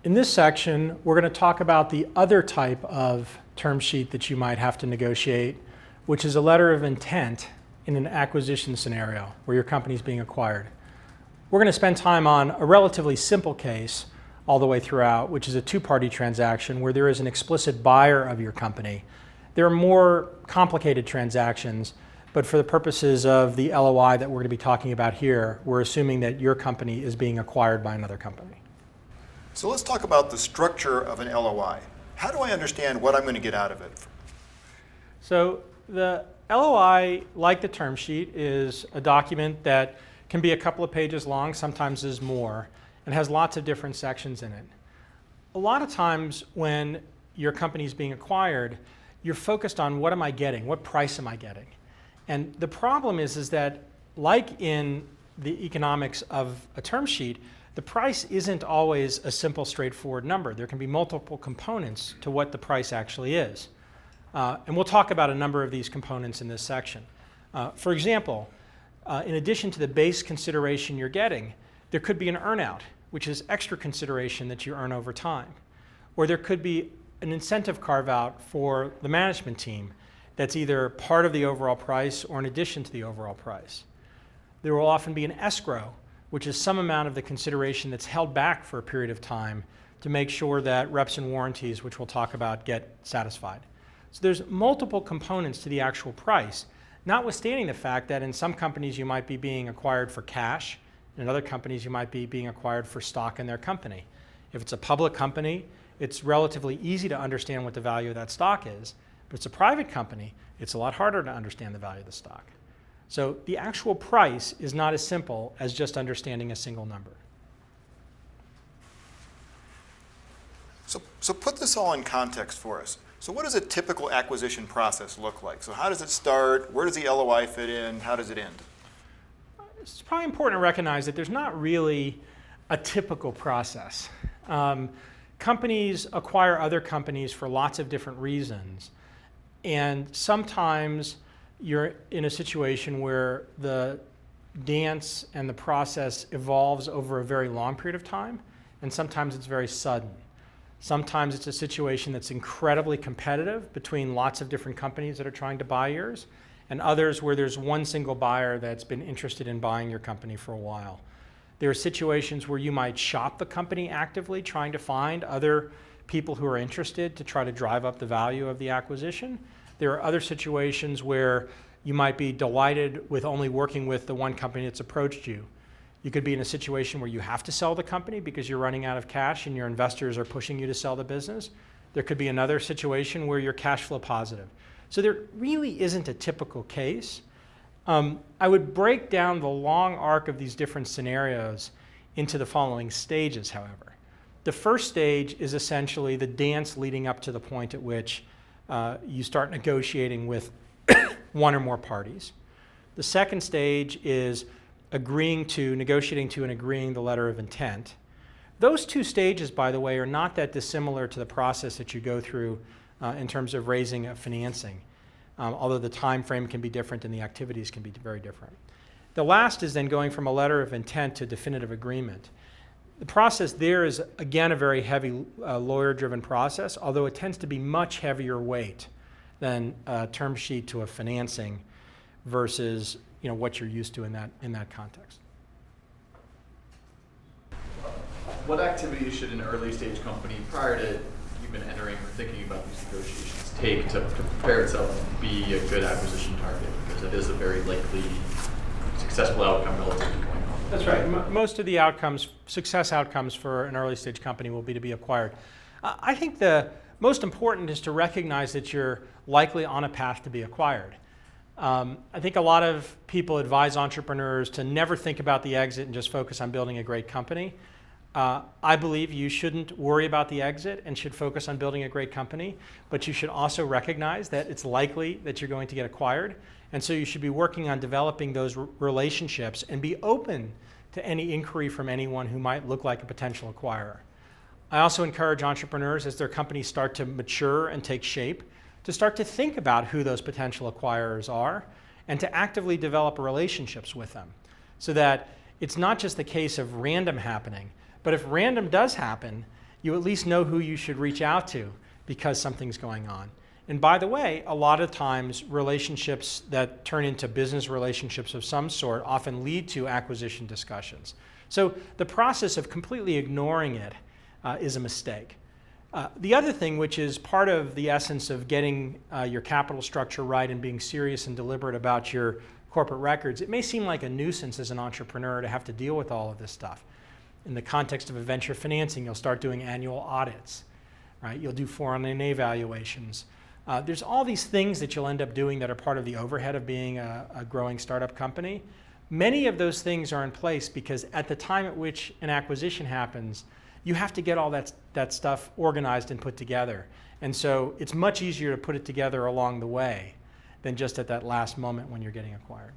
In this section, we're going to talk about the other type of term sheet that you might have to negotiate, which is a letter of intent in an acquisition scenario where your company is being acquired. We're going to spend time on a relatively simple case all the way throughout, which is a two-party transaction where there is an explicit buyer of your company. There are more complicated transactions, but for the purposes of the LOI that we're going to be talking about here, we're assuming that your company is being acquired by another company. So let's talk about the structure of an LOI. How do I understand what I'm going to get out of it? So the LOI, like the term sheet, is a document that can be a couple of pages long, sometimes is more, and has lots of different sections in it. A lot of times when your company is being acquired, you're focused on what am I getting, what price am I getting? And the problem is that like in the economics of a term sheet, the price isn't always a simple, straightforward number. There can be multiple components to what the price actually is. And we'll talk about a number of these components in this section. For example, in addition to the base consideration you're getting, there could be an earnout, which is extra consideration that you earn over time. Or there could be an incentive carve-out for the management team that's either part of the overall price or in addition to the overall price. There will often be an escrow, which is some amount of the consideration that's held back for a period of time to make sure that reps and warranties, which we'll talk about, get satisfied. So there's multiple components to the actual price, notwithstanding the fact that in some companies you might be being acquired for cash, and in other companies you might be being acquired for stock in their company. If it's a public company, it's relatively easy to understand what the value of that stock is. If it's a private company, it's a lot harder to understand the value of the stock. So the actual price is not as simple as just understanding a single number. So put this all in context for us. So what does a typical acquisition process look like? So how does it start? Where does the LOI fit in? How does it end? It's probably important to recognize that there's not really a typical process. Companies acquire other companies for lots of different reasons. And sometimes you're in a situation where the dance and the process evolves over a very long period of time, and sometimes it's very sudden. Sometimes it's a situation that's incredibly competitive between lots of different companies that are trying to buy yours, and others where there's one single buyer that's been interested in buying your company for a while. There are situations where you might shop the company actively, trying to find other people who are interested to try to drive up the value of the acquisition. There are other situations where you might be delighted with only working with the one company that's approached you. You could be in a situation where you have to sell the company because you're running out of cash and your investors are pushing you to sell the business. There could be another situation where you're cash flow positive. So there really isn't a typical case. I would break down the long arc of these different scenarios into the following stages, however. The first stage is essentially the dance leading up to the point at which you start negotiating with one or more parties. The second stage is negotiating to and agreeing the letter of intent. Those two stages, by the way, are not that dissimilar to the process that you go through in terms of raising a financing, although the time frame can be different and the activities can be very different. The last is then going from a letter of intent to definitive agreement. The process there is, again, a very heavy lawyer-driven process, although it tends to be much heavier weight than a term sheet to a financing versus what you're used to in that context. What activities should an early stage company, prior to even entering or thinking about these negotiations, take to prepare itself to be a good acquisition target? Because it is a very likely successful outcome relative to going on. That's right. Most of the success outcomes for an early stage company will be to be acquired. I think the most important is to recognize that you're likely on a path to be acquired. I think a lot of people advise entrepreneurs to never think about the exit and just focus on building a great company. I believe you shouldn't worry about the exit and should focus on building a great company, but you should also recognize that it's likely that you're going to get acquired, and so you should be working on developing those relationships and be open to any inquiry from anyone who might look like a potential acquirer. I also encourage entrepreneurs, as their companies start to mature and take shape, to start to think about who those potential acquirers are and to actively develop relationships with them so that it's not just the case of random happening, but if random does happen, you at least know who you should reach out to because something's going on. And by the way, a lot of times relationships that turn into business relationships of some sort often lead to acquisition discussions. So the process of completely ignoring it is a mistake. The other thing, which is part of the essence of getting your capital structure right and being serious and deliberate about your corporate records, it may seem like a nuisance as an entrepreneur to have to deal with all of this stuff. In the context of a venture financing, you'll start doing annual audits, right? You'll do 401(a) evaluations. There's all these things that you'll end up doing that are part of the overhead of being a growing startup company. Many of those things are in place because at the time at which an acquisition happens, you have to get all that stuff organized and put together. And so it's much easier to put it together along the way than just at that last moment when you're getting acquired.